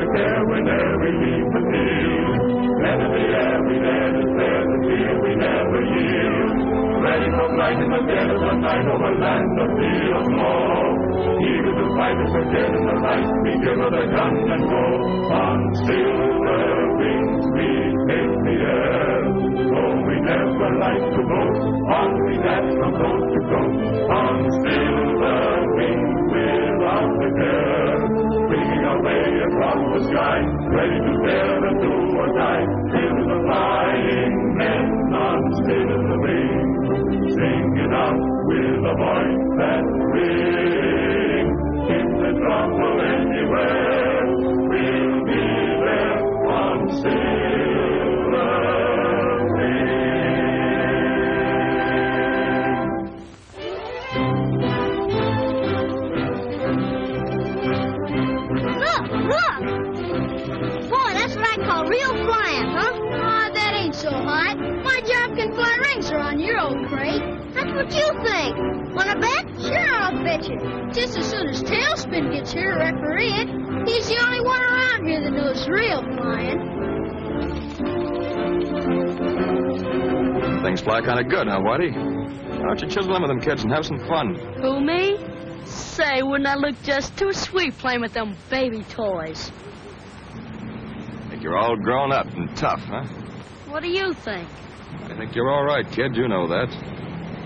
the care whenever we leave the field. Then in the air we let us bear the field we never yield. Ready for flight in the dead of the night over land of sea or snow. Eager to fight us again in the light, we give her the gun and go. On silver wings we take the air. Oh, we never like to go, on we dash from coast to coast. On silver wings without the care. Swinging our way across the sky, ready to dare and do or die. Till the flying men on silver wings, singing out with a voice that rings. In the trouble anywhere, we'll be there on silver wings. Look! Boy, that's what I call real flying, huh? Aw, that ain't so hot. My job can fly rings around your old crate. That's what you think. Wanna bet? Sure, I'll bet you. Just as soon as Tailspin gets here to referee it, he's the only one around here that knows real flying. Things fly kind of good, huh, Whitey? Why don't you chisel in with them kids and have some fun? Who, me? Say, wouldn't I look just too sweet playing with them baby toys? Think you're all grown up and tough, huh? What do you think? I think you're all right, kid. You know that.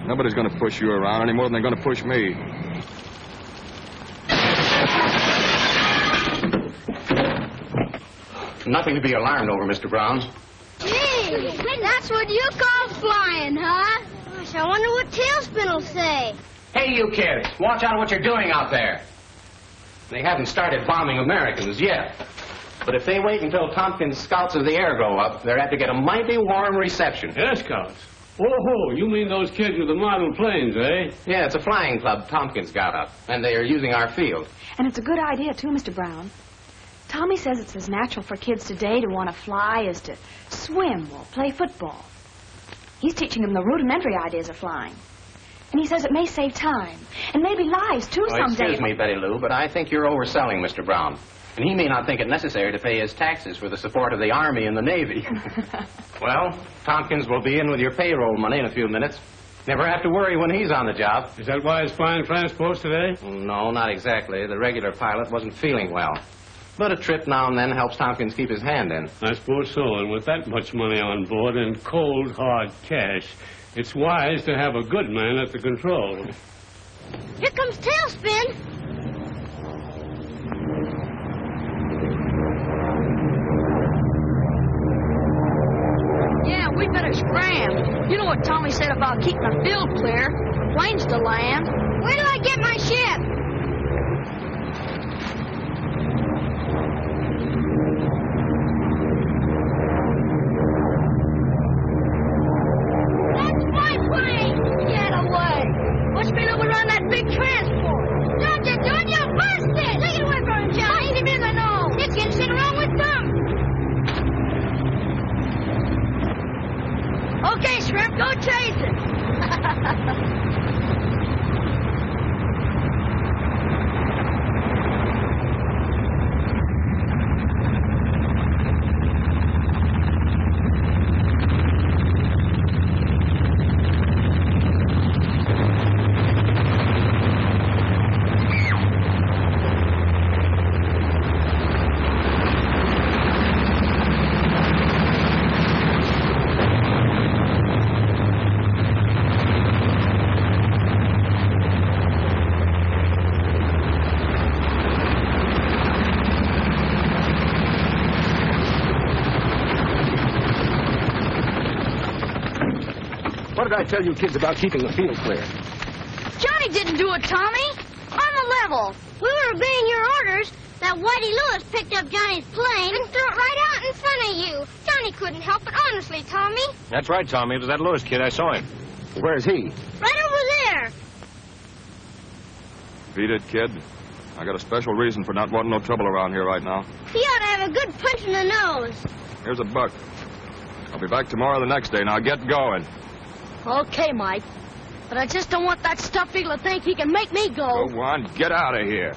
Nobody's going to push you around any more than they're going to push me. Nothing to be alarmed over, Mr. Brown. Gee, that's what you call flying, huh? Gosh, I wonder what Tailspin will say. Hey, you kids, watch out what you're doing out there. They haven't started bombing Americans yet. But if they wait until Tompkins' Scouts of the Air go up, they're apt to get a mighty warm reception. Air Scouts? Oh, you mean those kids with the model planes, eh? Yeah, it's a flying club Tompkins got up, and they are using our field. And it's a good idea, too, Mr. Brown. Tommy says it's as natural for kids today to want to fly as to swim or play football. He's teaching them the rudimentary ideas of flying. And he says it may save time, and maybe lives, too, someday. Excuse me, Betty Lou, but I think you're overselling Mr. Brown. And he may not think it necessary to pay his taxes for the support of the Army and the Navy. Well, Tompkins will be in with your payroll money in a few minutes. Never have to worry when he's on the job. Is that why he's flying transports today? No, not exactly. The regular pilot wasn't feeling well. But a trip now and then helps Tompkins keep his hand in. I suppose so. And with that much money on board and cold, hard cash, it's wise to have a good man at the control. Here comes Tailspin. Yeah, we better scram. You know what Tommy said about keeping the field clear. Planes to land. Where do I get my ship? That's my plane! Get away! What's been over on that big transport? Don't you do it, you'll burst it! Take it away from him, John! Hit him in the nose! It can sit wrong with them! Okay, Shrimp, go chase it! What did I tell you kids about keeping the field clear? Johnny didn't do it, Tommy. On the level. We were obeying your orders. That Whitey Lewis picked up Johnny's plane and threw it right out in front of you. Johnny couldn't help it, honestly, Tommy. That's right, Tommy. It was that Lewis kid. I saw him. Where's he? Right over there. Beat it, kid. I got a special reason for not wanting no trouble around here right now. He ought to have a good punch in the nose. Here's a buck. I'll be back tomorrow or the next day. Now get going. Okay, Mike. But I just don't want that stuffed eagle to think he can make me go. Go on, get out of here.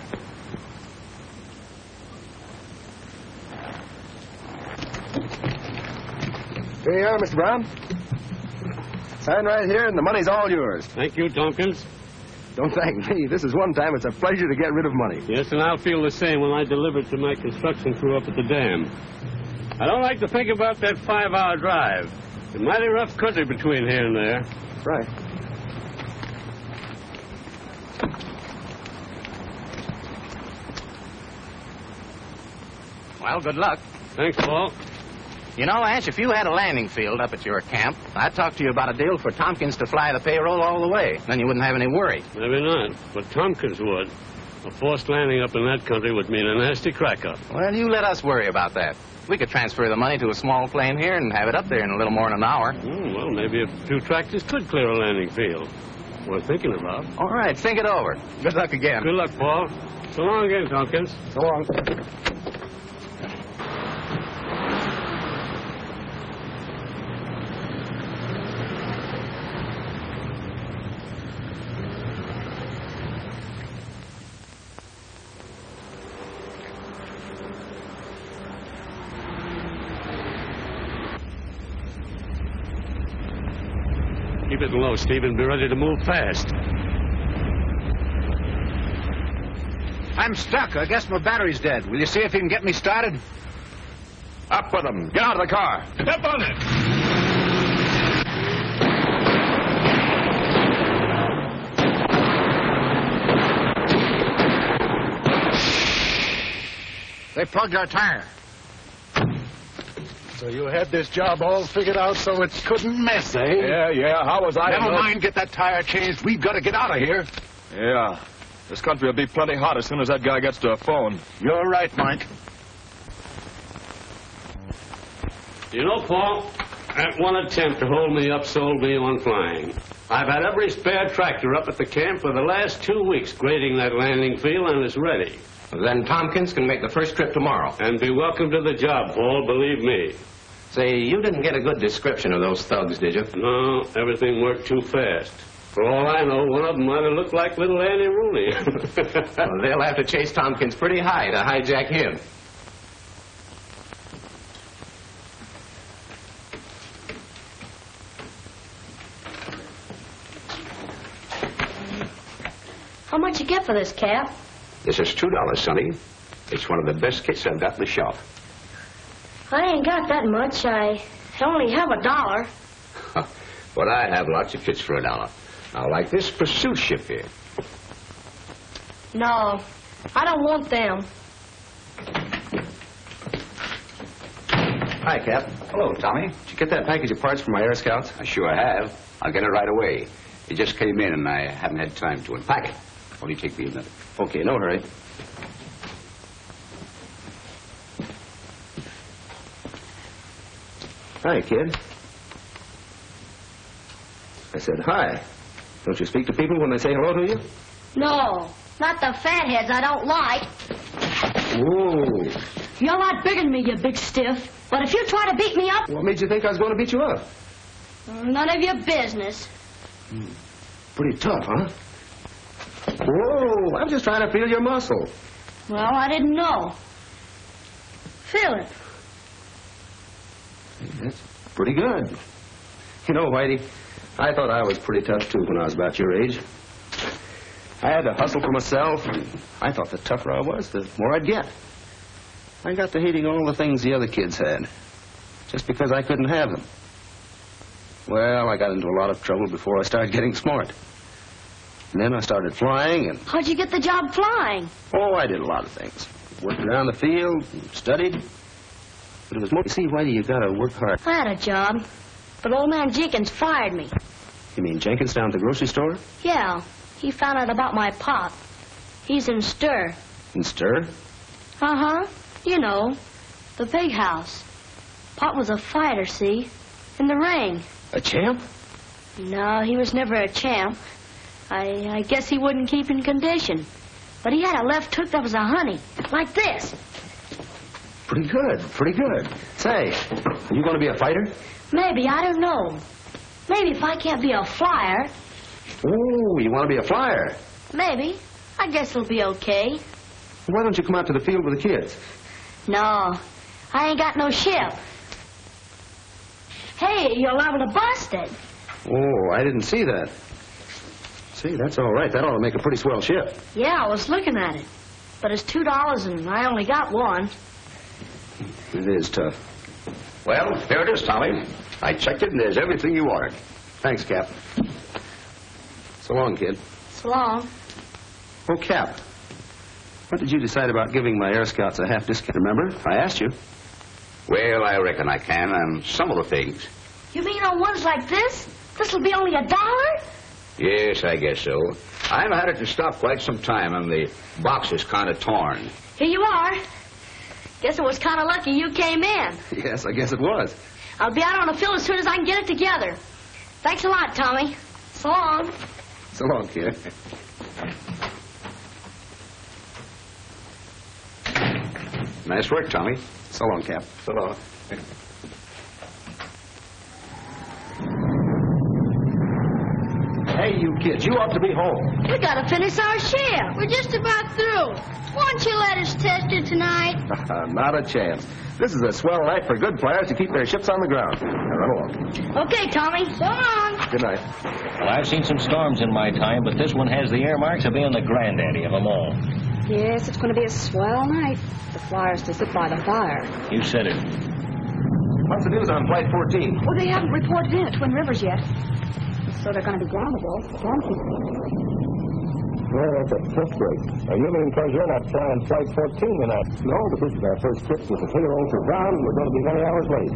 Here you are, Mr. Brown. Sign right here, and the money's all yours. Thank you, Tompkins. Don't thank me. This is one time it's a pleasure to get rid of money. Yes, and I'll feel the same when I deliver it to my construction crew up at the dam. I don't like to think about that 5-hour drive. It's a mighty rough country between here and there. Right. Well, good luck. Thanks, Paul. You know, Ash, if you had a landing field up at your camp, I'd talk to you about a deal for Tompkins to fly the payroll all the way. Then you wouldn't have any worry. Maybe not, but Tompkins would. A forced landing up in that country would mean a nasty crack-up. Well, you let us worry about that. We could transfer the money to a small plane here and have it up there in a little more than an hour. Well, maybe a few tractors could clear a landing field. Worth thinking about. All right, think it over. Good luck again. Good luck, Paul. So long again, Tompkins. So long. Keep it low, Stephen. Be ready to move fast. I'm stuck. I guess my battery's dead. Will you see if you can get me started? Up with them. Get out of the car. Step on it. They plugged our tire. So you had this job all figured out so it couldn't mess, eh? Yeah. How was I? Never mind, get that tire changed. We've got to get out of here. Yeah. This country will be plenty hot as soon as that guy gets to a phone. You're right, Mike. You know, Paul, that one attempt to hold me up sold me on flying. I've had every spare tractor up at the camp for the last 2 weeks grading that landing field, and it's ready. Then Tompkins can make the first trip tomorrow. And be welcome to the job, Paul, believe me. Say, you didn't get a good description of those thugs, did you? No, everything worked too fast. For all I know, one of them might have looked like little Annie Rooney. Well, they'll have to chase Tompkins pretty high to hijack him. How much you get for this, Cap? This is $2, Sonny. It's one of the best kits I've got in the shop. I ain't got that much. I only have $1. But I have lots of kits for $1. Now, like this pursuit ship here. No, I don't want them. Hi, Cap. Hello, Tommy. Did you get that package of parts from my Air Scouts? I sure have. I'll get it right away. It just came in, and I haven't had time to unpack it. Only take me a minute. Okay, no hurry. Hi, kid. I said hi. Don't you speak to people when they say hello to you? No, not the fatheads I don't like. Whoa. You're a lot bigger than me, you big stiff. But if you try to beat me up... What made you think I was going to beat you up? None of your business. Pretty tough, huh? Whoa, I'm just trying to feel your muscle. Well, I didn't know. Feel it. That's pretty good. You know, Whitey, I thought I was pretty tough, too, when I was about your age. I had to hustle for myself, and I thought the tougher I was, the more I'd get. I got to hating all the things the other kids had, just because I couldn't have them. Well, I got into a lot of trouble before I started getting smart. And then I started flying, and... How'd you get the job flying? Oh, I did a lot of things. Worked around the field, and studied. But it was more... You see, Whitey, you gotta work hard. I had a job, but old man Jenkins fired me. You mean Jenkins down at the grocery store? Yeah, he found out about my pop. He's in Stir. In Stir? Uh-huh. You know, the big house. Pop was a fighter, see? In the ring. A champ? No, he was never a champ. I guess he wouldn't keep in condition. But he had a left hook that was a honey. Like this. Pretty good, pretty good. Say, are you going to be a fighter? Maybe, I don't know. Maybe if I can't be a flyer. Oh, you want to be a flyer? Maybe. I guess it'll be okay. Why don't you come out to the field with the kids? No, I ain't got no ship. Hey, you're liable to bust it. Oh, I didn't see that. See, that's all right. That ought to make a pretty swell ship. Yeah, I was looking at it. But it's $2 and I only got one. It is tough. Well, here it is, Tommy. I checked it, and there's everything you ordered. Thanks, Cap. So long, kid. So long. Oh, Cap. What did you decide about giving my Air Scouts a half discount? Remember? I asked you. Well, I reckon I can on some of the things. You mean on ones like this? This'll be only $1? Yes, I guess so. I've had it in stock quite some time, and the box is kind of torn. Here you are. Guess it was kind of lucky you came in. Yes, I guess it was. I'll be out on the field as soon as I can get it together. Thanks a lot, Tommy. So long. So long, kid. Nice work, Tommy. So long, Cap. So long. Hey, you kids, you ought to be home. We gotta finish our shift. We're just about through. Why don't you let us test it tonight? Not a chance. This is a swell night for good players to keep their ships on the ground. Now, run along. Okay, Tommy. So long. Good night. Well, I've seen some storms in my time, but this one has the earmarks of being the granddaddy of them all. Yes, it's going to be a swell night. The flyers to sit by the fire. You said it. What's the news on Flight 14? Oh, they haven't reported in at Twin Rivers yet. So they're going to be groundable. Well, that's a tough break. You mean because you're not flying Flight 14 tonight? No, but this is our first trip with the payroll for ground, and we're going to be many hours late.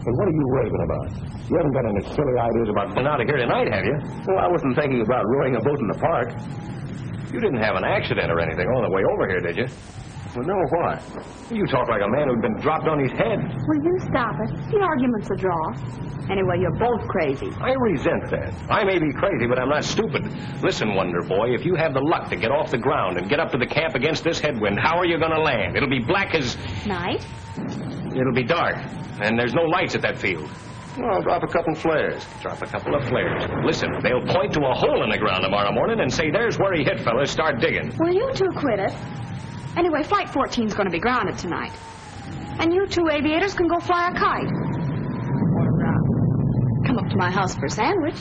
And what are you raving about? You haven't got any silly ideas about getting out of here tonight, have you? Well, I wasn't thinking about rowing a boat in the park. You didn't have an accident or anything on the way over here, did you? Well, no, why? You talk like a man who'd been dropped on his head. Will you stop it? The argument's a draw. Anyway, you're both crazy. I resent that. I may be crazy, but I'm not stupid. Listen, Wonder Boy, if you have the luck to get off the ground and get up to the camp against this headwind, how are you going to land? It'll be black as... Night? It'll be dark, and there's no lights at that field. Well, I'll drop a couple flares. Drop a couple of flares. Listen, they'll point to a hole in the ground tomorrow morning and say, there's where he hit, fellas. Start digging. Well, you two quit it. Anyway, Flight 14's going to be grounded tonight. And you two aviators can go fly a kite. Or come up to my house for a sandwich.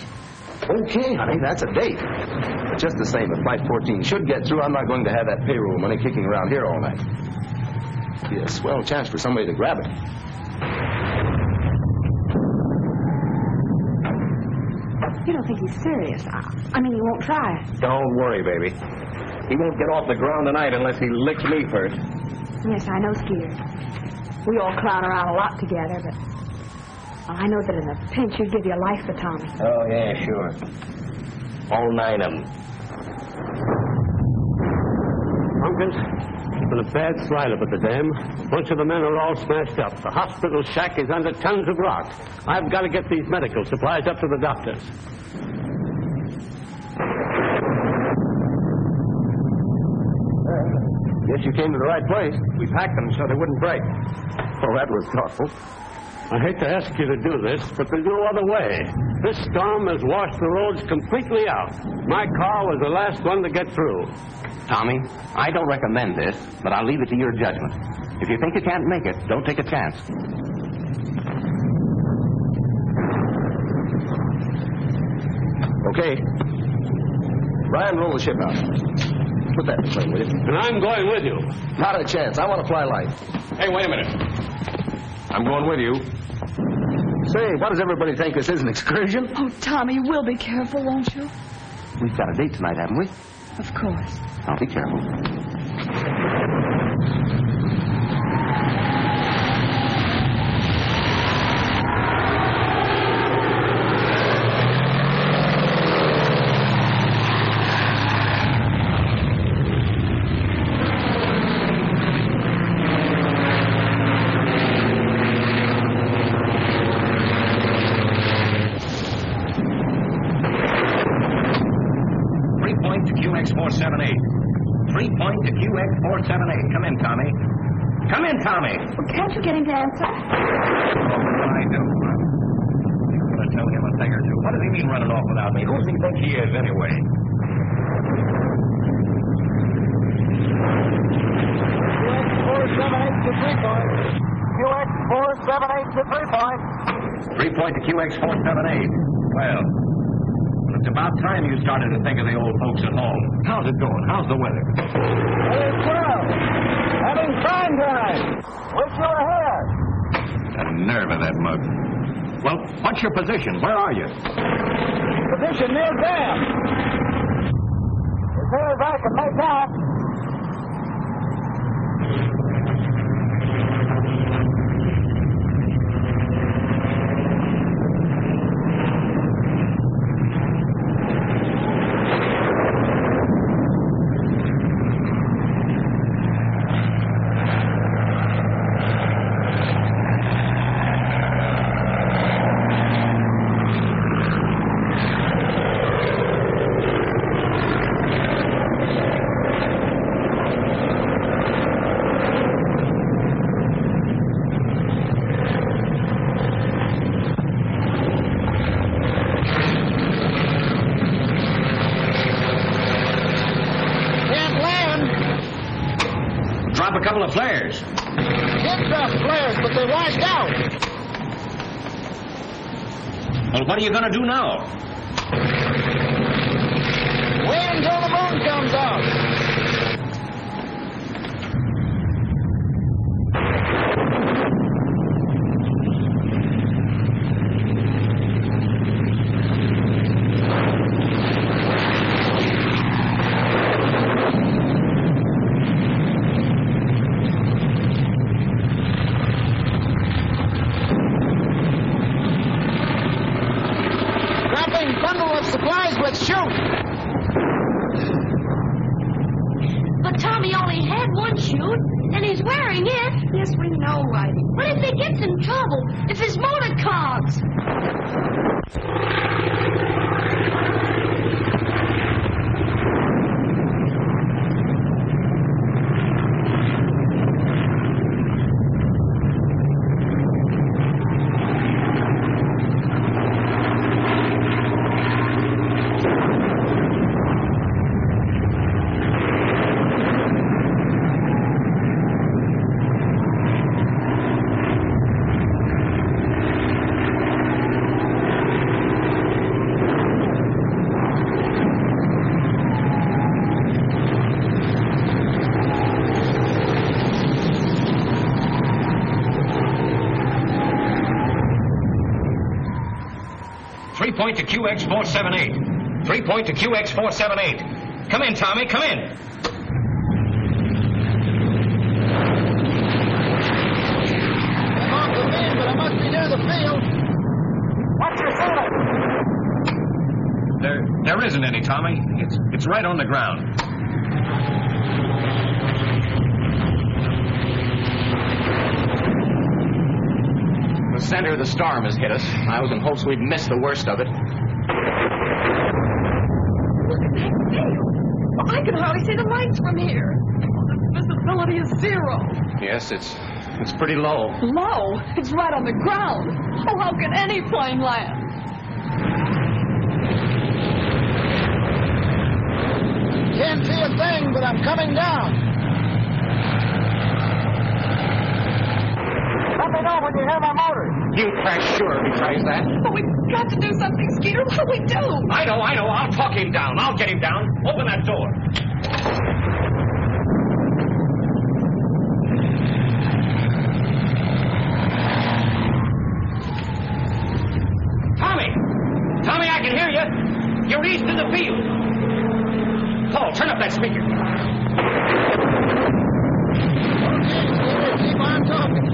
Okay, honey, that's a date. But just the same, if Flight 14 should get through, I'm not going to have that payroll money kicking around here all night. Be a swell chance for somebody to grab it. You don't think he's serious? I mean, you won't try it. Don't worry, baby. He won't get off the ground tonight unless he licks me first. Yes, I know, Skeeter. We all clown around a lot together, but I know that in a pinch you'd give your life for Tommy. Oh, yeah, sure. All 9 of them. Pumpkins, it's been a bad slide up at the dam. A bunch of the men are all smashed up. The hospital shack is under tons of rock. I've got to get these medical supplies up to the doctors. Guess you came to the right place. We packed them so they wouldn't break. Oh, that was thoughtful. I hate to ask you to do this, but there's no other way. This storm has washed the roads completely out. My car was the last one to get through. Tommy, I don't recommend this, but I'll leave it to your judgment. If you think you can't make it, don't take a chance. Okay. Brian, roll the ship out. Put that in the plane, will you? And I'm going with you. Not a chance. I want to fly light. Hey, wait a minute. I'm going with you. Say, what does everybody think? This is an excursion? Oh, Tommy, you will be careful, won't you? We've got a date tonight, haven't we? Of course. I'll be careful. 478. Come in, Tommy. Come in, Tommy. Well, can't you get him to answer? Oh, I do. I'm going to tell him a thing or two. What does he mean running off without me? Who does he think he is, anyway? UX 478 to 3 points. QX478 to 3-point. 3-point to QX478. Well, it's about time you started to think of the old folks at home. How's it going? How's the weather? Hey, swell. Having prime time. Wish you were here. The nerve of that mug. Well, what's your position? Where are you? Position near Dam. As near as I can make out. Drop a couple of flares. Did drop flares, but they washed out. Well, what are you going to do now? Wait until the moon comes out. Bundle of supplies, let's shoot! But Tommy only had one shoe, and he's wearing it. Yes, we know, Whitey. What if he gets in trouble? If his motor clogs? Point to QX478. 3-point to QX478. Come in, Tommy, come in. I'm off the beam, but I must be near the field. What's your ceiling? There isn't any, Tommy. It's right on the ground. The center of the storm has hit us. I was in hopes we'd miss the worst of it. Look at that sail. Well, I can hardly see the lights from here. The visibility is 0. Yes, it's pretty low. Low? It's right on the ground. Oh, how can any plane land? Can't see a thing, but I'm coming down. Let me know when you hear my motor. You crash sure if he tries that. But we've got to do something, Skeeter. What do we do? I know. I'll talk him down. I'll get him down. Open that door. Tommy, I can hear you. You're east in the field. Paul, turn up that speaker. Okay, Skeeter, keep on talking.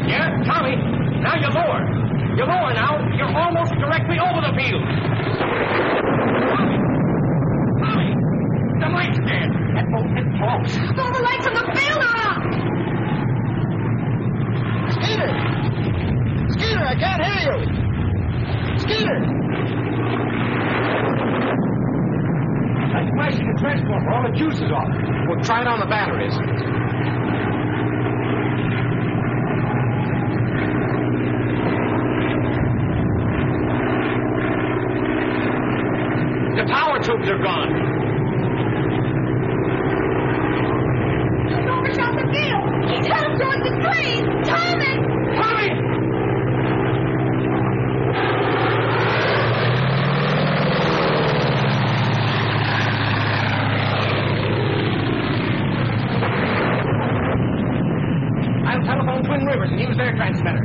Yeah, Tommy, now you're lower. You're lower now. You're almost directly over the field. Tommy, the light's dead. That boat hit close. All the lights on the field are out. Skeeter, I can't hear you. Skeeter. That's flashing the transformer. All the juice is off. We'll try it on the batteries. The power tubes are gone. Don't Use their transmitter.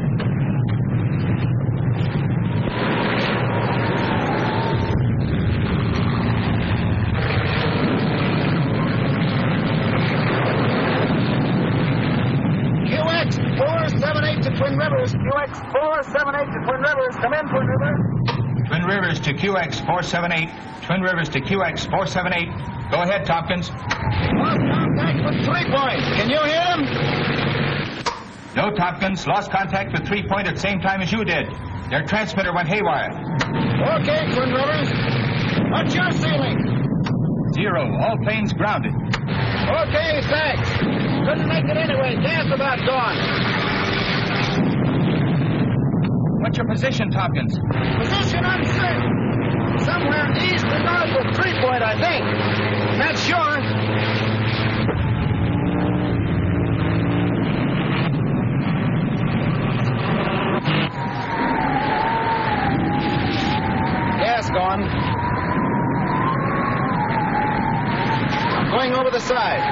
QX478 to Twin Rivers. QX478 to Twin Rivers. Come in, Twin Rivers. Twin Rivers to QX478. Twin Rivers to QX478. Go ahead, Tompkins. Lost contact with 3 Point. Can you hear him? No, Tompkins. Lost contact with 3 Point at the same time as you did. Their transmitter went haywire. Okay, Twin Rivers. What's your ceiling? 0. All planes grounded. Okay, thanks. Couldn't make it anyway. Gas about gone. What's your position, Tompkins? Position uncertain. Somewhere east and north of 3 Point, I think. Not sure. Gas gone. I'm going over the side.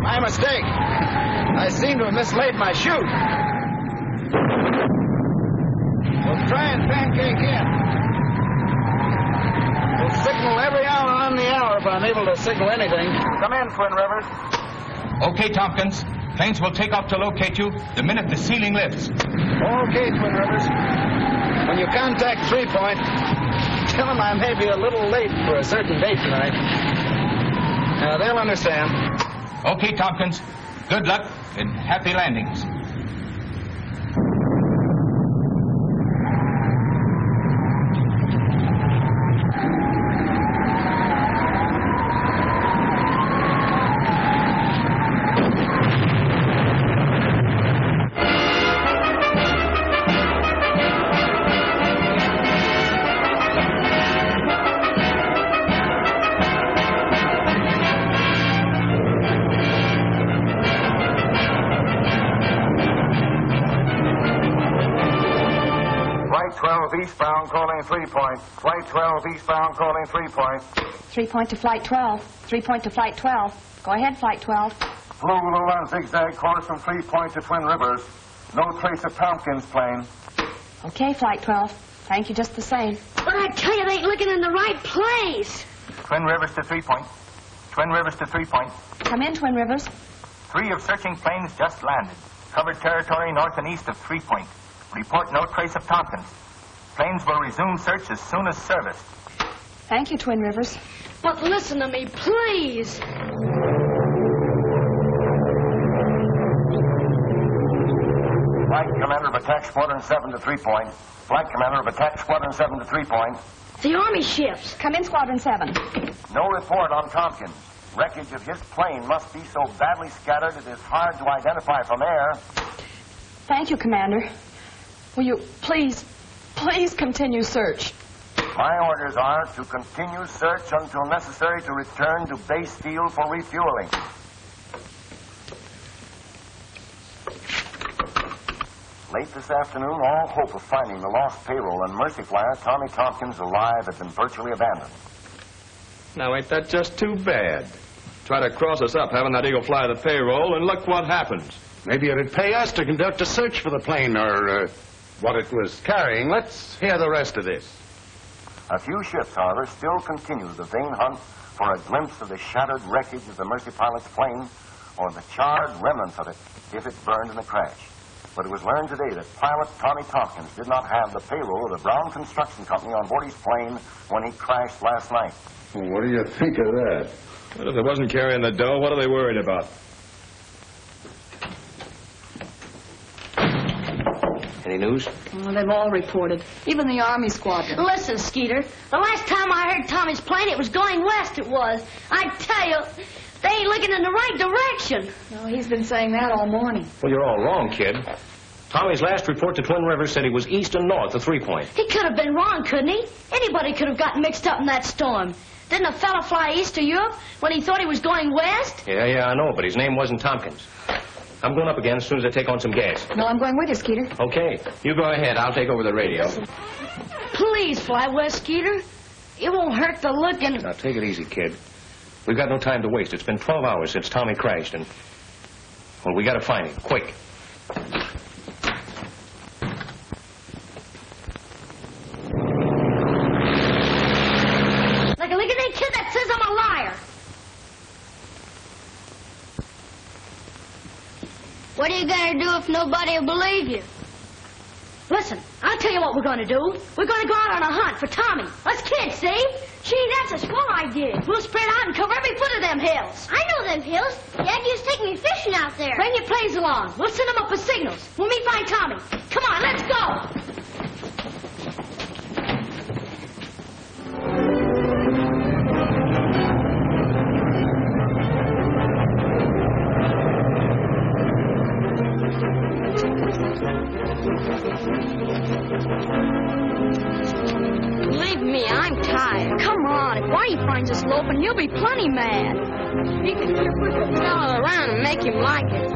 My mistake. I seem to have mislaid my chute. We'll try and pancake in. We'll signal every hour on the hour if I'm able to signal anything. Come in, Twin Rivers. Okay, Tompkins. Planes will take off to locate you the minute the ceiling lifts. Okay, Twin Rivers. When you contact 3 Point, tell them I may be a little late for a certain date tonight. They'll understand. Okay, Tompkins. Good luck and happy landings. Eastbound calling 3 Point. Flight 12 eastbound calling 3 Point. 3 Point to Flight 12. 3 Point to Flight 12. Go ahead, Flight 12. Blue will on zigzag course from 3 Point to Twin Rivers. No trace of Tompkins' plane. Okay, Flight 12. Thank you just the same. But I tell you, they ain't looking in the right place. Twin Rivers to 3 Point. Twin Rivers to 3 Point. Come in, Twin Rivers. 3 of searching planes just landed. Covered territory north and east of 3 Point. Report no trace of Tompkins. Planes will resume search as soon as serviced. Thank you, Twin Rivers. But listen to me, please. Flight Commander of Attack Squadron 7 to 3 Point. Flight Commander of Attack Squadron 7 to 3 Point. The Army ships. Come in, Squadron 7. No report on Tompkins. Wreckage of his plane must be so badly scattered it is hard to identify from air. Thank you, Commander. Will you please continue search? My orders are to continue search until necessary to return to base field for refueling. Late this afternoon, all hope of finding the lost payroll and Mercy Flyer, Tommy Tompkins, alive had been virtually abandoned. Now, ain't that just too bad? Try to cross us up having that Eagle fly the payroll, and look what happens. Maybe it'd pay us to conduct a search for the plane or what it was carrying. Let's hear the rest of this. A few ships, however, still continue the vain hunt for a glimpse of the shattered wreckage of the Mercy pilot's plane or the charred remnants of it if it burned in the crash. But it was learned today that pilot Tommy Tompkins did not have the payroll of the Brown Construction Company on board his plane when he crashed last night. Well, what do you think of that? Well, if it wasn't carrying the dough, what are they worried about? Any news? Well, they've all reported. Even the Army squadron. Listen, Skeeter, the last time I heard Tommy's plane, it was going west, it was. I tell you, they ain't looking in the right direction. No, he's been saying that all morning. Well, you're all wrong, kid. Tommy's last report to Twin Rivers said he was east and north of 3 Point. He could have been wrong, couldn't he? Anybody could have gotten mixed up in that storm. Didn't a fella fly east of Europe when he thought he was going west? Yeah, I know, but his name wasn't Tompkins. I'm going up again as soon as I take on some gas. No, I'm going with you, Skeeter. Okay. You go ahead. I'll take over the radio. Please fly west, Skeeter. It won't hurt to look and... Now, take it easy, kid. We've got no time to waste. It's been 12 hours since Tommy crashed, and... well, we got to find him, quick. Look at that kid that says I'm a liar. What are you going to do if nobody will believe you? Listen, I'll tell you what we're going to do. We're going to go out on a hunt for Tommy. Us kids, see? Gee, that's a swell idea. We'll spread out and cover every foot of them hills. I know them hills. Dad used to take me fishing out there. Bring your planes along. We'll send them up with signals when we find Tommy. Come on, let's go. Believe me, I'm tired. Come on, if Whitey finds us loping, he'll be plenty mad. You can sure push the fella around and make him like it.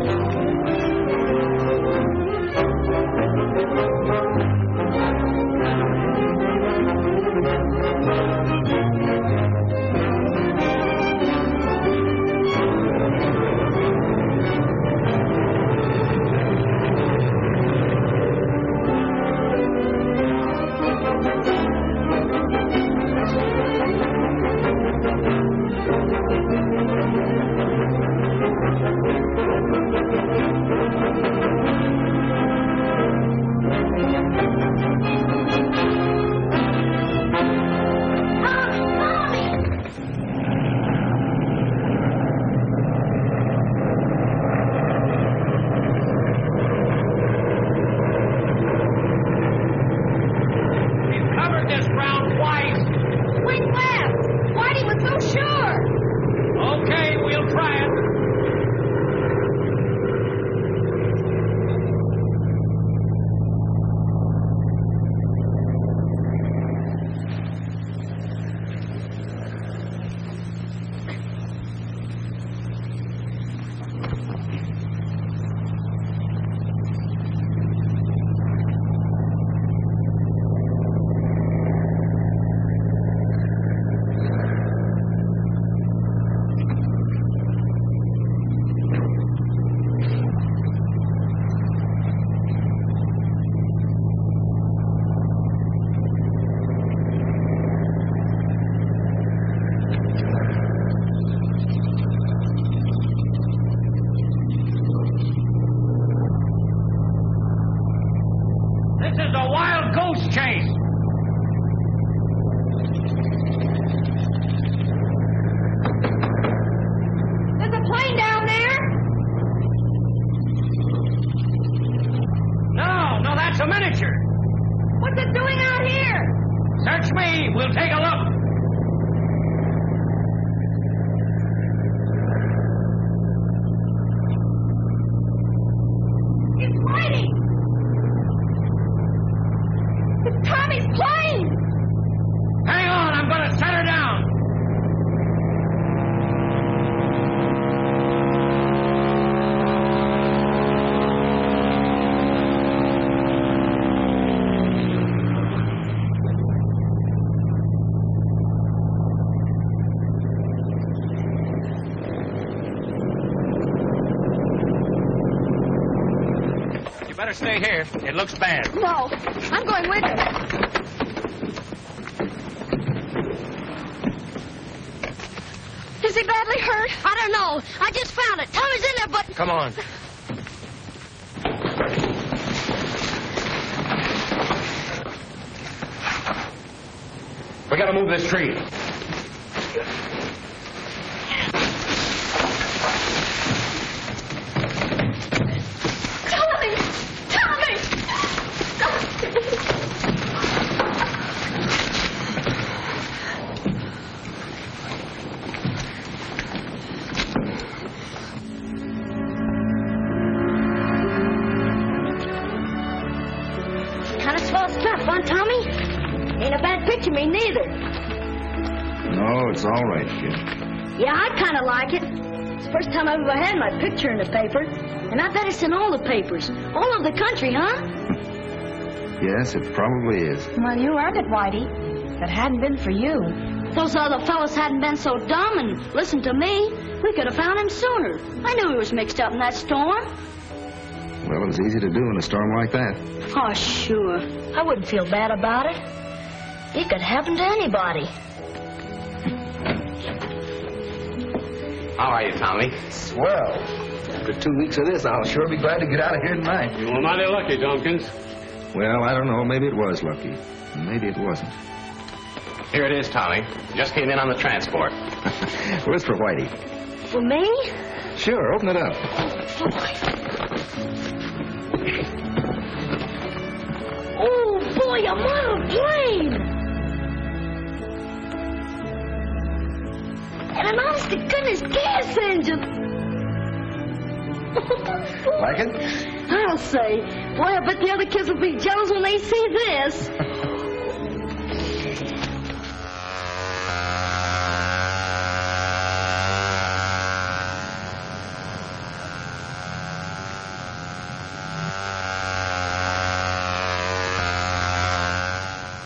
Better stay here. It looks bad. No, I'm going with him. Is he badly hurt? I don't know. I just found it. Tommy's in there, but... Come on. We gotta move this tree. Me neither. No, it's all right, kid. Yeah, I kind of like it. It's the first time I've ever had my picture in the paper. And I bet it's in all the papers. All over the country, huh? Yes, it probably is. Well, you earned it, Whitey. If it hadn't been for you. If those other fellas hadn't been so dumb and listened to me, we could have found him sooner. I knew he was mixed up in that storm. Well, it was easy to do in a storm like that. Oh, sure. I wouldn't feel bad about it. It could happen to anybody. How are you, Tommy? Swell. After 2 weeks of this, I'll sure be glad to get out of here tonight. You were mighty lucky, Tompkins. Well, I don't know. Maybe it was lucky. Maybe it wasn't. Here it is, Tommy. Just came in on the transport. Well, it's for Whitey. For me? Sure, open it up. Oh, boy, a model plane! And an honest-to-goodness gas engine! Like it? I'll say. Boy, I bet the other kids will be jealous when they see this.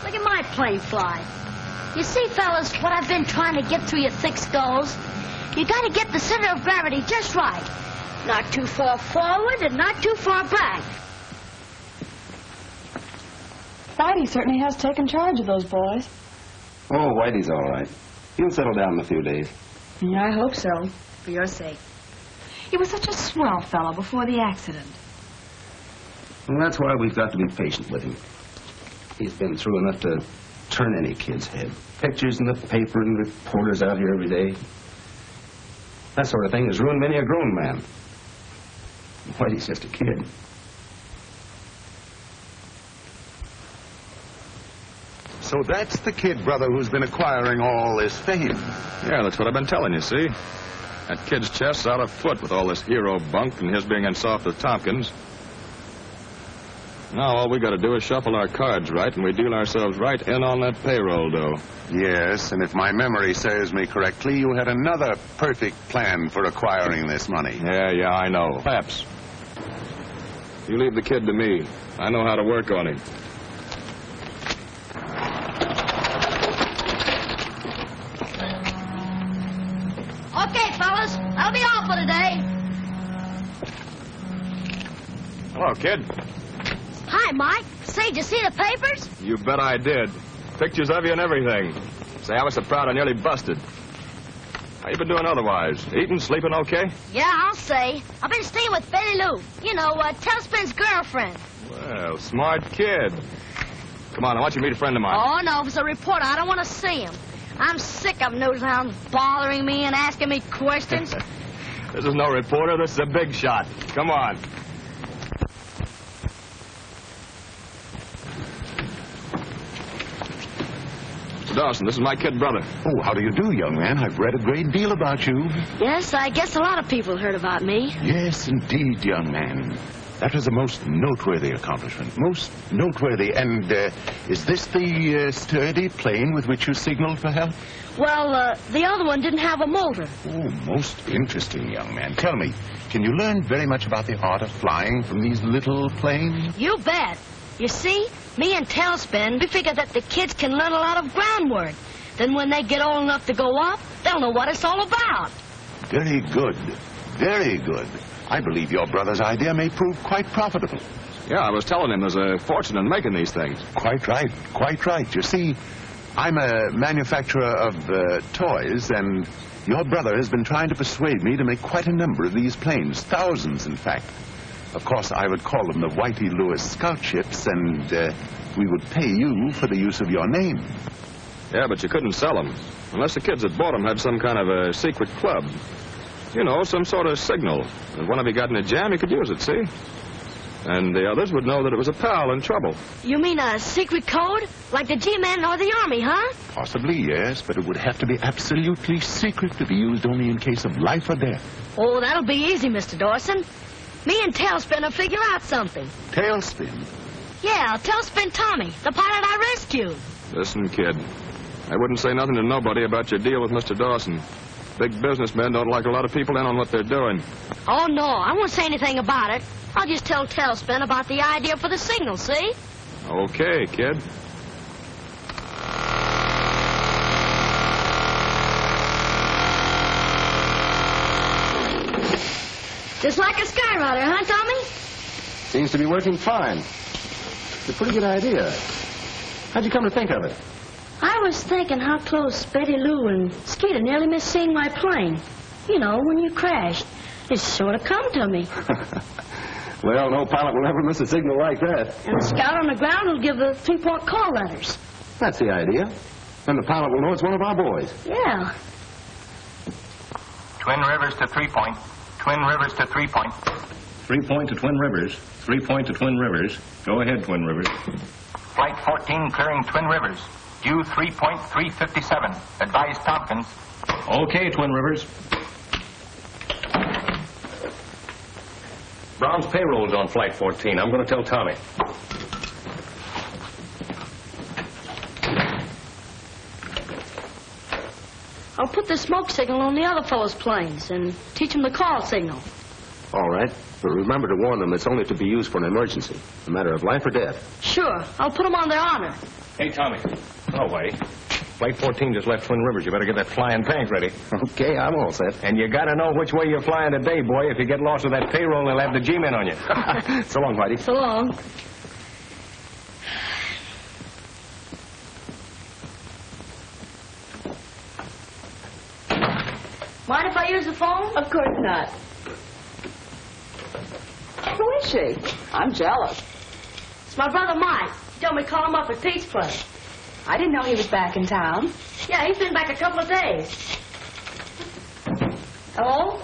Look at my plane fly. You see, fellas, what I've been trying to get through your thick skulls? You got to get the center of gravity just right. Not too far forward and not too far back. Whitey certainly has taken charge of those boys. Oh, Whitey's all right. He'll settle down in a few days. Yeah, I hope so, for your sake. He was such a swell fellow before the accident. Well, that's why we've got to be patient with him. He's been through enough to turn any kid's head. Pictures in the paper and reporters out here every day. That sort of thing has ruined many a grown man. Whitey's just a kid. So that's the kid, brother, who's been acquiring all this fame. Yeah, that's what I've been telling you, see? That kid's chest's out of foot with all this hero bunk and his being in soft with Tompkins. Now all we got to do is shuffle our cards right, and we deal ourselves right in on that payroll dough. Yes, and if my memory serves me correctly, you had another perfect plan for acquiring this money. Yeah, I know. Perhaps. You leave the kid to me. I know how to work on him. Okay, fellas, that'll be all for today. Hello, kid. Hi, Mike. Say, did you see the papers? You bet I did. Pictures of you and everything. Say, I was so proud I nearly busted. How you been doing otherwise? Eating, sleeping okay? Yeah, I'll say. I've been staying with Betty Lou. You know, Tailspin's girlfriend. Well, smart kid. Come on, I want you to meet a friend of mine. Oh, no, if it's a reporter, I don't want to see him. I'm sick of newshounds bothering me and asking me questions. This is no reporter. This is a big shot. Come on. Mr. Dawson, this is my kid brother. Oh, how do you do, young man? I've read a great deal about you. Yes, I guess a lot of people heard about me. Yes, indeed, young man. That was a most noteworthy accomplishment. Most noteworthy. And is this the sturdy plane with which you signaled for help? Well, the other one didn't have a motor. Oh, most interesting, young man. Tell me, can you learn very much about the art of flying from these little planes? You bet. You see, me and Tailspin, we figure that the kids can learn a lot of groundwork. Then when they get old enough to go up, they'll know what it's all about. Very good. Very good. I believe your brother's idea may prove quite profitable. Yeah, I was telling him there's a fortune in making these things. Quite right. Quite right. You see, I'm a manufacturer of toys, and your brother has been trying to persuade me to make quite a number of these planes. Thousands, in fact. Of course, I would call them the Whitey Lewis Scout ships, and we would pay you for the use of your name. Yeah, but you couldn't sell them. Unless the kids that bought them had some kind of a secret club. You know, some sort of signal. If one of you got in a jam, you could use it, see? And the others would know that it was a pal in trouble. You mean a secret code? Like the G-Men or the Army, huh? Possibly, yes, but it would have to be absolutely secret to be used only in case of life or death. Oh, that'll be easy, Mr. Dawson. Me and Tailspin will figure out something. Tailspin? Yeah, Tailspin Tommy, the pilot I rescued. Listen, kid, I wouldn't say nothing to nobody about your deal with Mr. Dawson. Big businessmen don't like a lot of people in on what they're doing. Oh, no, I won't say anything about it. I'll just tell Tailspin about the idea for the signal, see? Okay, kid. Just like a skyrider, huh, Tommy? Seems to be working fine. It's a pretty good idea. How'd you come to think of it? I was thinking how close Betty Lou and Skeeter nearly missed seeing my plane. You know, when you crashed. It sort of come to me. Well, no pilot will ever miss a signal like that. And the scout on the ground will give the 3-point call letters. That's the idea. Then the pilot will know it's one of our boys. Yeah. Twin Rivers to 3-point. Twin Rivers to 3-point. 3-point to Twin Rivers. 3-point to Twin Rivers. Go ahead, Twin Rivers. Flight 14 clearing Twin Rivers. Due 3.357. Advise Tompkins. Okay, Twin Rivers. Brown's payroll's on Flight 14. I'm going to tell Tommy. I'll put the smoke signal on the other fellow's planes and teach them the call signal. All right. But remember to warn them it's only to be used for an emergency. A matter of life or death. Sure. I'll put them on their honor. Hey, Tommy. Oh, wait. Flight 14 just left Twin Rivers. You better get that flying tank ready. Okay, I'm all set. And you got to know which way you're flying today, boy. If you get lost with that payroll, they'll have the G-men on you. So long, Whitey. So long. Mind if I use the phone? Of course not. Who is she? I'm jealous. It's my brother Mike. He told me to call him up at Pete's place. I didn't know he was back in town. Yeah, he's been back a couple of days. Hello?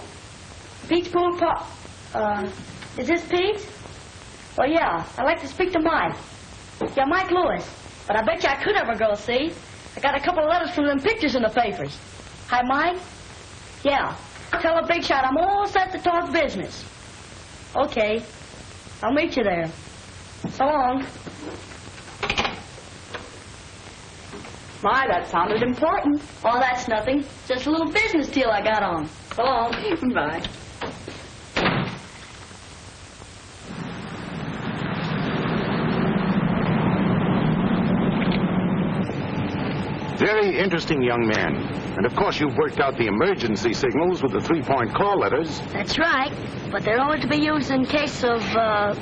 Pete's Pool Pop. Is this Pete? Well, yeah, I'd like to speak to Mike. Yeah, Mike Lewis. But I bet you I could ever go, see? I got a couple of letters from them pictures in the papers. Hi, Mike? Yeah. Tell a big shot I'm all set to talk business. Okay. I'll meet you there. So long. My, that sounded important. Oh, that's nothing. Just a little business deal I got on. So long. Bye. Very interesting young man. And of course you've worked out the emergency signals with the 3-point call letters. That's right. But they're only to be used in case of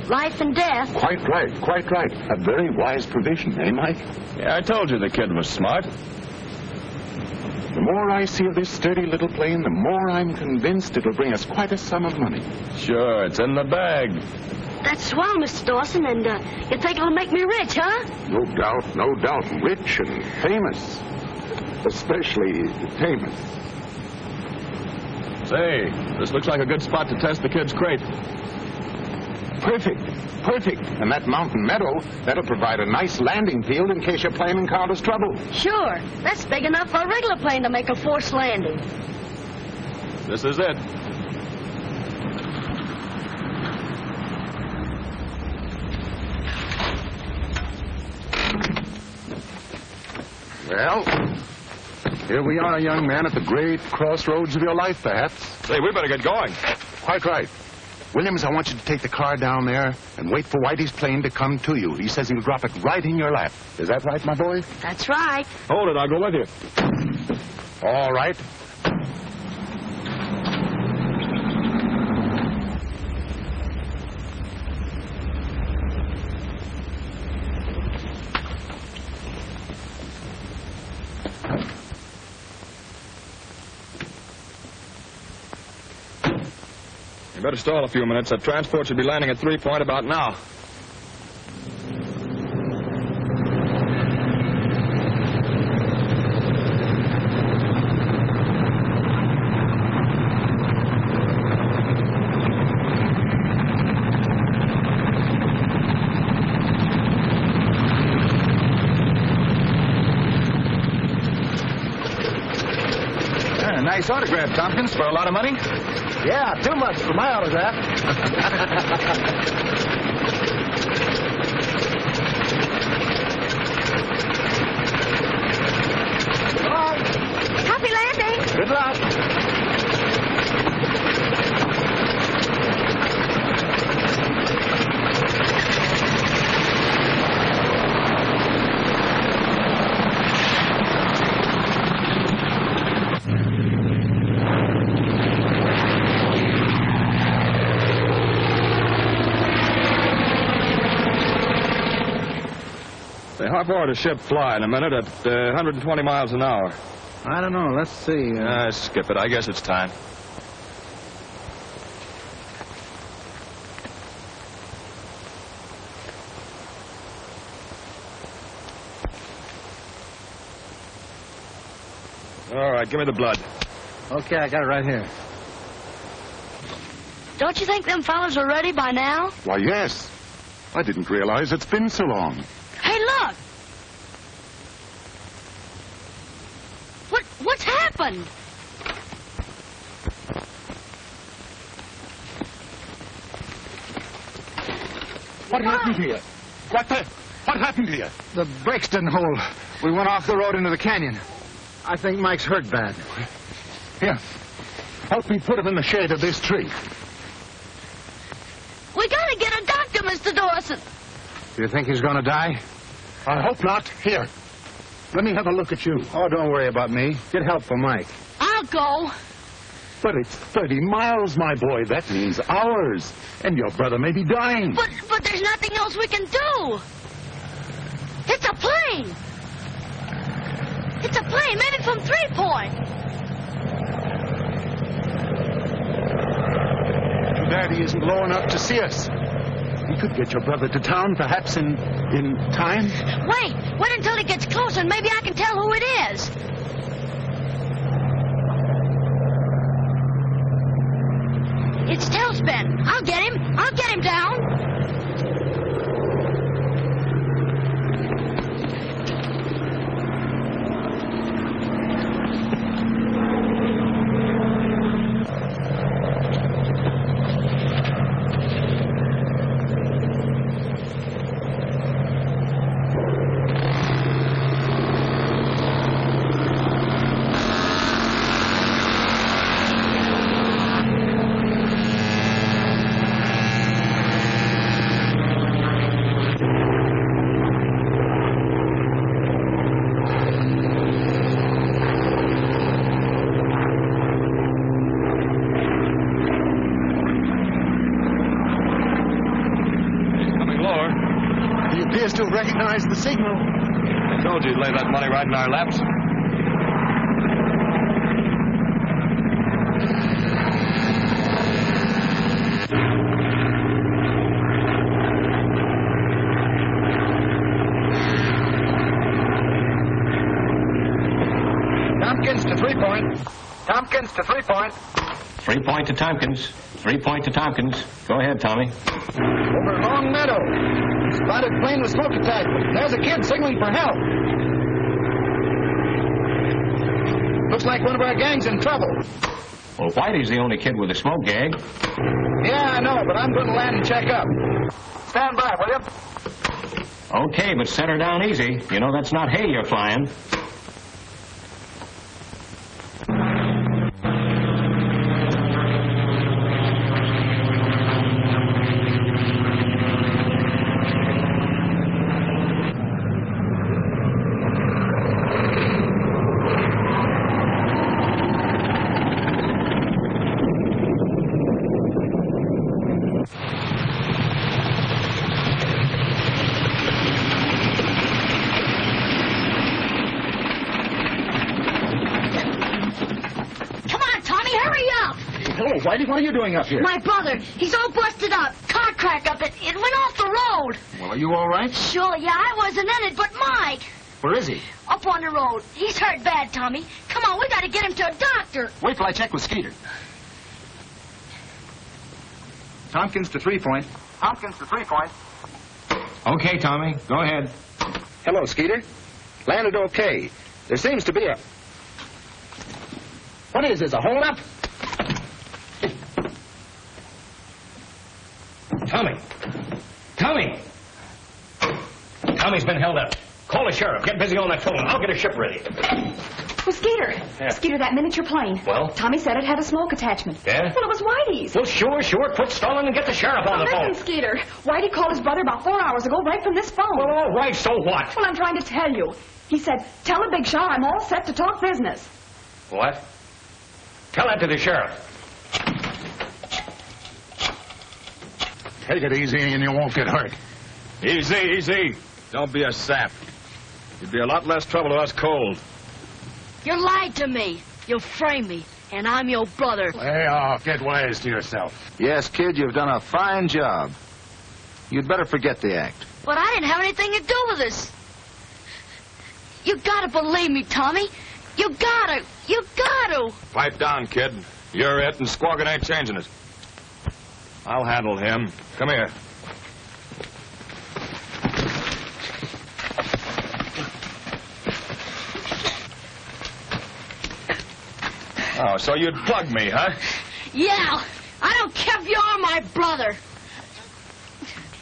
life and death. Quite right, quite right. A very wise provision, eh, Mike? Yeah, I told you the kid was smart. The more I see of this sturdy little plane, the more I'm convinced it'll bring us quite a sum of money. Sure, it's in the bag. That's swell, Mr. Dawson, and you think it'll make me rich, huh? No doubt, no doubt. Rich and famous. Especially famous. Say, this looks like a good spot to test the kid's crate. Perfect, perfect. And that mountain meadow, that'll provide a nice landing field in case your plane encounters trouble. Sure. That's big enough for a regular plane to make a forced landing. This is it. Well, here we are, young man, at the great crossroads of your life, perhaps. Say, we better get going. Quite right. Williams, I want you to take the car down there and wait for Whitey's plane to come to you. He says he'll drop it right in your lap. Is that right, my boy? That's right. Hold it, I'll go with you. All right. You better stall a few minutes. That transport should be landing at 3-point about now. Nice autograph, Tompkins, for a lot of money. Yeah, too much for my autograph. Happy landing. Good luck. Say, how far does a ship fly in a minute at 120 miles an hour? I don't know. Let's see. Skip it. I guess it's time. All right, give me the blood. Okay, I got it right here. Don't you think them fellas are ready by now? Why, yes. I didn't realize it's been so long. Hey, look! What's happened? What happened to you? What happened to you? The brakes didn't hold. We went off the road into the canyon. I think Mike's hurt bad. Here. Help me put him in the shade of this tree. We gotta get a doctor, Mr. Dawson. Do you think he's going to die? I hope not. Here. Let me have a look at you. Oh, don't worry about me. Get help for Mike. I'll go. But it's 30 miles, my boy. That means hours. And your brother may be dying. But there's nothing else we can do. It's a plane. It's a plane, maybe from 3 Point. Too bad he isn't low enough to see us. We could get your brother to town, perhaps in time. Wait until he gets closer, and maybe I can tell who it is. It's Tailspin. I'll get him down. To recognize the signal. I told you to lay that money right in our laps. Tompkins to 3 Point. Tompkins to 3 Point. 3 Point to Tompkins. 3 Point to Tompkins. Go ahead, Tommy. Over Long Meadow. Spotted plane with smoke attack. There's a kid signaling for help. Looks like one of our gang's in trouble. Well, Whitey's the only kid with a smoke gag. Yeah, I know, but I'm going to land and check up. Stand by, will you? Okay, but set her down easy. You know that's not hay you're flying. Whitey, what are you doing up here? My brother, he's all busted up. Car crack up. It went off the road. Well, are you all right? Sure, yeah, I wasn't in it, but Mike. Where is he? Up on the road. He's hurt bad, Tommy. Come on, we got to get him to a doctor. Wait till I check with Skeeter. Tompkins to 3 Point. Tompkins to 3 Point. Okay, Tommy, go ahead. Hello, Skeeter. Landed okay. There seems to be a... What is this, a hold-up? Tommy! Tommy! Tommy's been held up. Call the sheriff. Get busy on that phone. I'll get a ship ready. Well, Skeeter. Yeah. Skeeter, that miniature plane. Well? Tommy said it had a smoke attachment. Yeah? Well, it was Whitey's. Well, sure. Quit stalling and get the sheriff on the phone. Listen, Skeeter. Whitey called his brother about 4 hours ago right from this phone. Well, all right, so what? Well, I'm trying to tell you. He said, tell the big shot I'm all set to talk business. What? Tell that to the sheriff. Take it easy and you won't get hurt. Easy. Don't be a sap. You'd be a lot less trouble to us cold. You lied to me. You framed me. And I'm your brother. Hey, get wise to yourself. Yes, kid, you've done a fine job. You'd better forget the act. But I didn't have anything to do with this. You gotta believe me, Tommy. You gotta. Pipe down, kid. You're it, and Squawkin ain't changing it. I'll handle him. Come here. Oh, so you'd plug me, huh? Yeah. I don't care if you are my brother.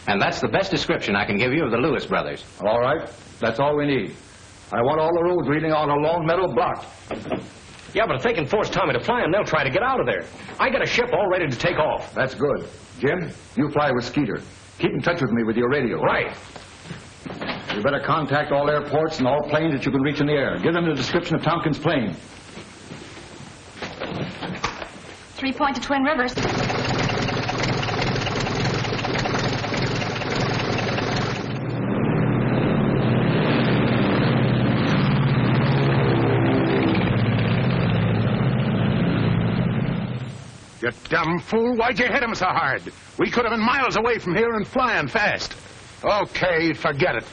And that's the best description I can give you of the Lewis brothers. All right. That's all we need. I want all the roads leading on to Long Meadow blocked. Yeah, but if they can force Tommy to fly him, they'll try to get out of there. I got a ship all ready to take off. That's good. Jim, you fly with Skeeter. Keep in touch with me with your radio. Right. You better contact all airports and all planes that you can reach in the air. Give them the description of Tompkins' plane. 3 Point to Twin Rivers. You dumb fool, why'd you hit him so hard? We could have been miles away from here and flying fast. Okay, forget it.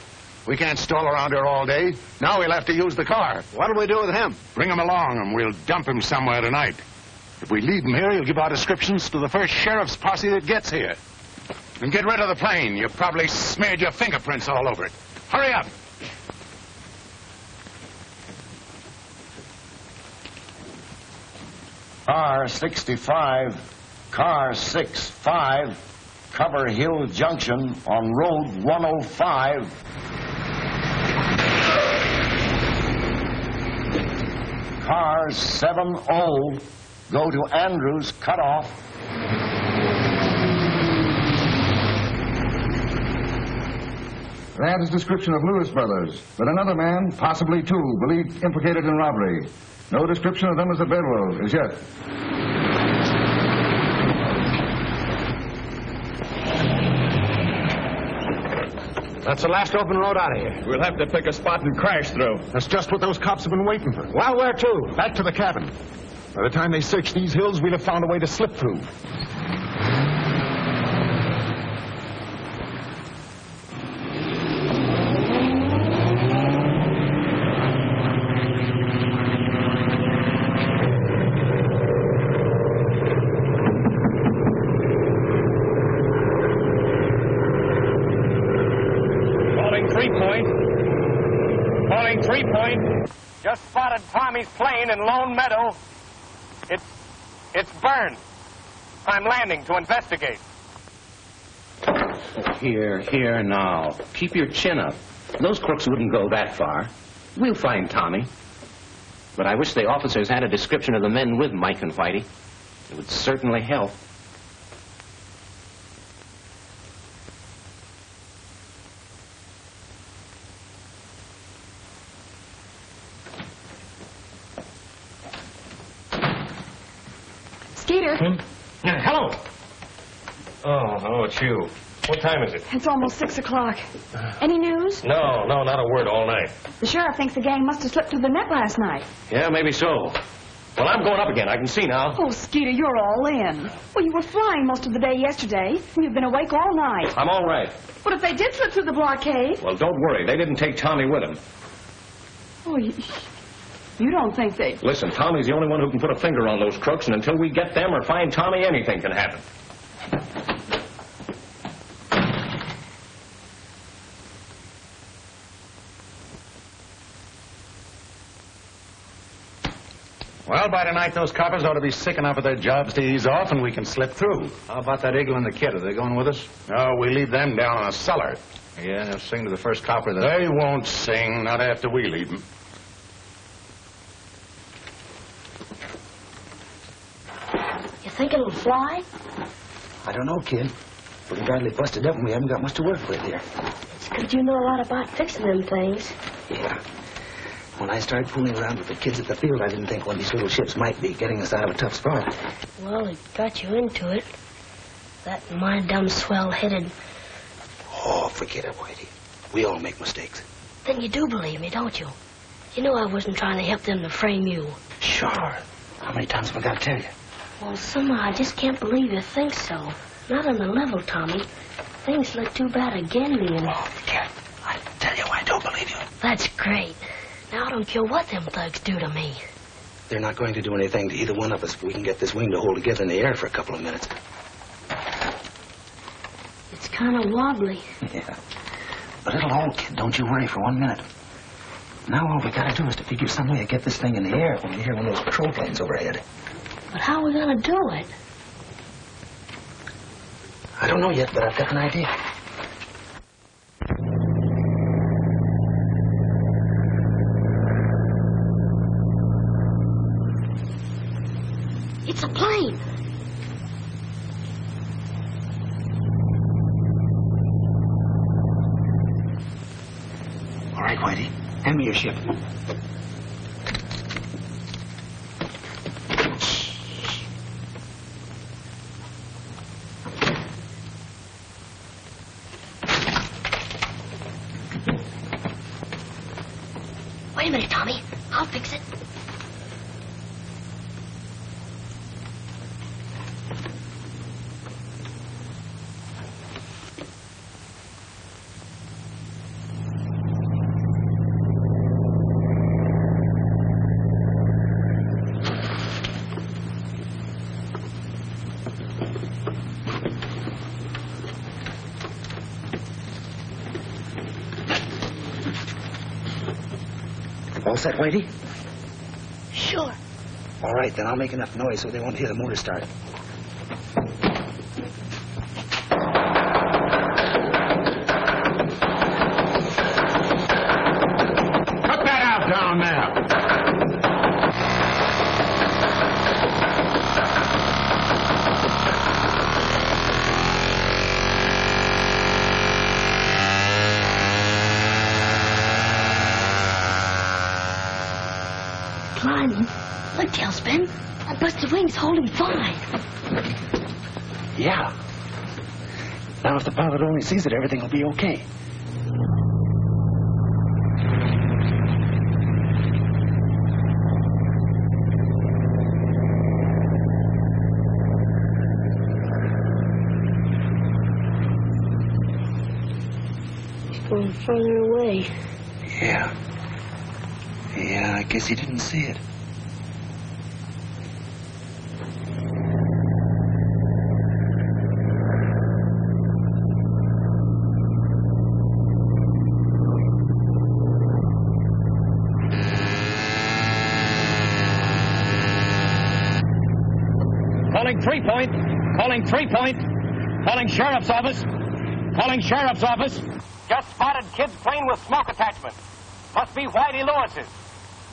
We can't stall around here all day. Now we'll have to use the car. What'll we do with him? Bring him along and we'll dump him somewhere tonight. If we leave him here, he'll give our descriptions to the first sheriff's posse that gets here. And get rid of the plane. You probably smeared your fingerprints all over it. Hurry up. Car 65, car 65, Cover Hill Junction on Road 105. Car 70, go to Andrews Cutoff. That is description of Lewis brothers, but another man, possibly two, believed implicated in robbery. No description of them as a bedroll as yet. That's the last open road out of here. We'll have to pick a spot and crash through. That's just what those cops have been waiting for. Well, where to? Back to the cabin. By the time they search these hills, we'll have found a way to slip through. Calling 3 Point. Just spotted Tommy's plane in Lone Meadow. It's burned. I'm landing to investigate. Here now. Keep your chin up. Those crooks wouldn't go that far. We'll find Tommy. But I wish the officers had a description of the men with Mike and Whitey. It would certainly help. Skeeter. Hello. Oh, it's you. What time is it? It's almost 6 o'clock. Any news? No, not a word all night. The sheriff thinks the gang must have slipped through the net last night. Yeah, maybe so. Well, I'm going up again. I can see now. Oh, Skeeter, you're all in. Well, you were flying most of the day yesterday, and you've been awake all night. I'm all right. What if they did slip through the blockade? Well, don't worry. They didn't take Tommy with them. Oh, you don't think they... Listen, Tommy's the only one who can put a finger on those crooks, and until we get them or find Tommy, anything can happen. Well, by tonight, those coppers ought to be sick enough of their jobs to ease off, and we can slip through. How about that Eagle and the kid? Are they going with us? No, we leave them down in a cellar. Yeah, they'll sing to the first copper that... They won't sing, not after we leave them. think it'll fly? I don't know, kid. We're badly busted up and we haven't got much to work with here. It's good you know a lot about fixing them things. Yeah. When I started fooling around with the kids at the field, I didn't think one of these little ships might be getting us out of a tough spot. Well, it got you into it. That and my dumb swell-headed... Oh, forget it, Whitey. We all make mistakes. Then you do believe me, don't you? You know I wasn't trying to help them to frame you. Sure. How many times have I got to tell you? Well, somehow I just can't believe you think so. Not on the level, Tommy. Things look too bad again being... Oh, forget it. I tell you, I don't believe you. That's great. Now I don't care what them thugs do to me. They're not going to do anything to either one of us if we can get this wing to hold together in the air for a couple of minutes. It's kind of wobbly. Yeah. But it'll hold, kid. Don't you worry for 1 minute. Now all we gotta do is to figure some way to get this thing in the air when we hear one of those patrol planes overhead. But how are we gonna do it? I don't know yet, but I've got an idea. It's a plane. All right, Whitey. Hand me your ship. Wait a minute, Tommy. I'll fix it. All set, Whitey? Sure. All right, then I'll make enough noise so they won't hear the motor start. Cut that out down there. Climbing. Look, Tailspin. That busted wing's holding fine. Yeah. Now, if the pilot only sees it, everything will be okay. It's going further away. Yeah. Yeah, I guess he didn't see it. Calling 3 Point. Calling 3 Point. Calling Sheriff's Office. Calling Sheriff's Office. Just spotted kid's plane with smoke attachment. Must be Whitey Lewis's.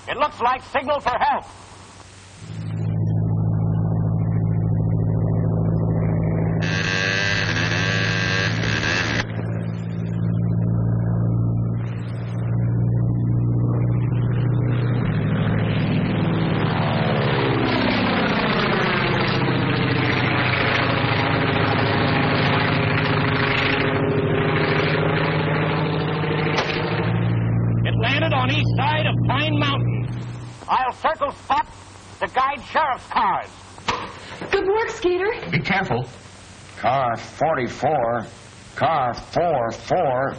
It looks like signal for help. On east side of Pine Mountain. I'll circle spot to guide sheriff's cars. Good work, Skeeter. Be careful. Car 44, car 44,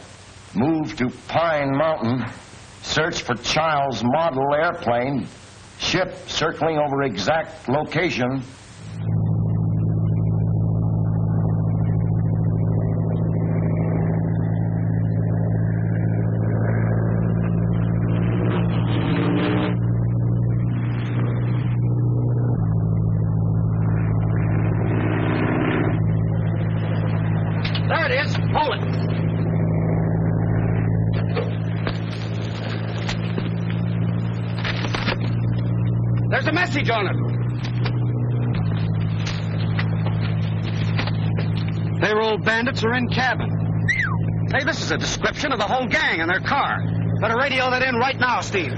move to Pine Mountain. Search for Child's model airplane. Ship circling over exact location. There it is. Hold it. There's a message on it. Payroll bandits are in cabin. Hey, this is a description of the whole gang and their car. Better radio that in right now, Steve.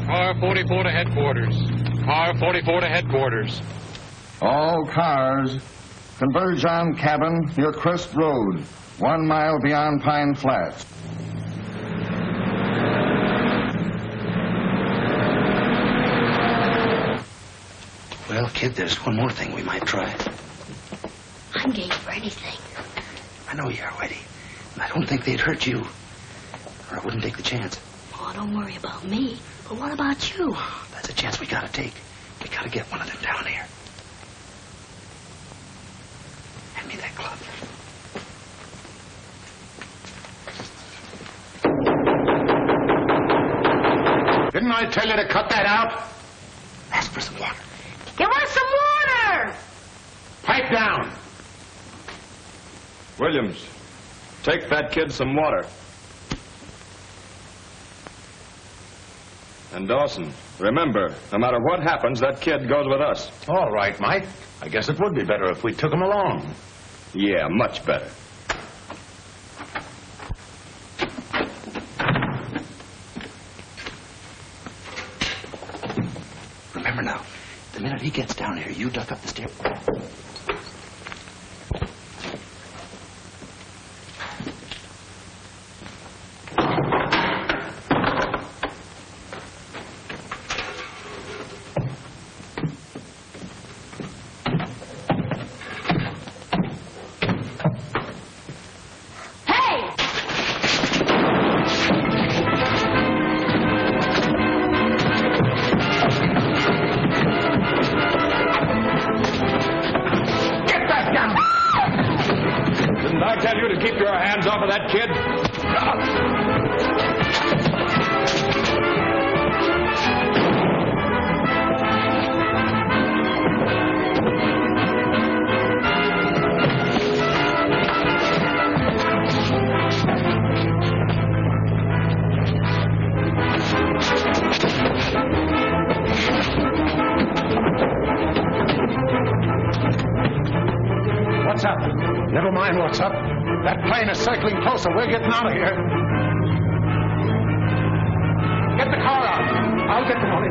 Car 44 to headquarters. Car 44 to headquarters. All cars converge on cabin near Crest Road, 1 mile beyond Pine Flats. Well, kid, there's one more thing we might try. I'm game for anything. I know you are, Whitey. And I don't think they'd hurt you. Or I wouldn't take the chance. Oh, don't worry about me. But what about you? That's a chance we gotta take. We gotta get one of them down here. Hand me that club. Didn't I tell you to cut that out? Ask for some water. Give us some water! Pipe down. Williams, take that kid some water. And Dawson, remember, no matter what happens, that kid goes with us. All right, Mike. I guess it would be better if we took him along. Yeah, much better. Remember now, the minute he gets down here, you duck up the stairs. That kid? What's up? Never mind what's up. That plane is circling closer. We're getting out of here. Get the car out. I'll get the money.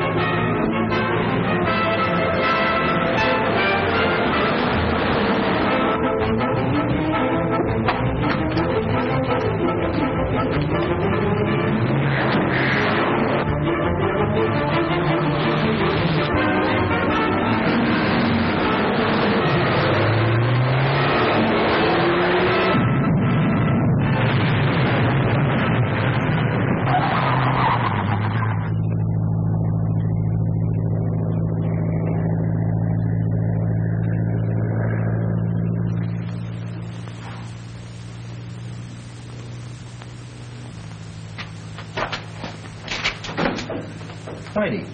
Whitey,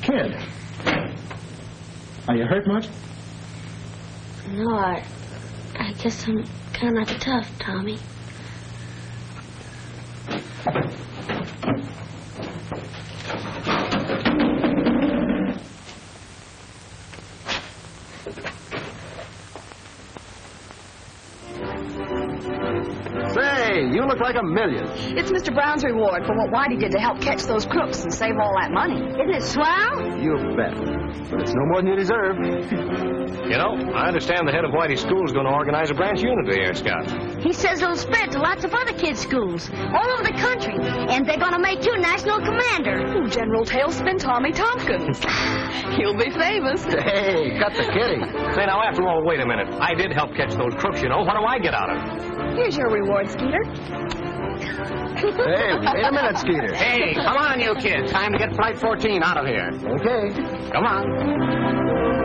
kid, are you hurt much? No, I guess I'm kind of tough, Tommy. Say, you look like $1 million. It's Mr. Brown's reward for what Whitey did to help catch those crooks and save all that money. Isn't it swell? You bet. But it's no more than you deserve. You know, I understand the head of Whitey's school is going to organize a branch unit of the Air Scouts. He says it'll spread to lots of other kids' schools all over the country, and they're going to make you national commander. Ooh, General Tailspin Tommy Tompkins. He'll be famous. Hey, cut the kidding. Say, now, after all, wait a minute. I did help catch those crooks, you know. What do I get out of it? Here's your reward, Skeeter. Hey, wait a minute, Skeeter. Hey, come on, you kids. Time to get Flight 14 out of here. Okay. Come on.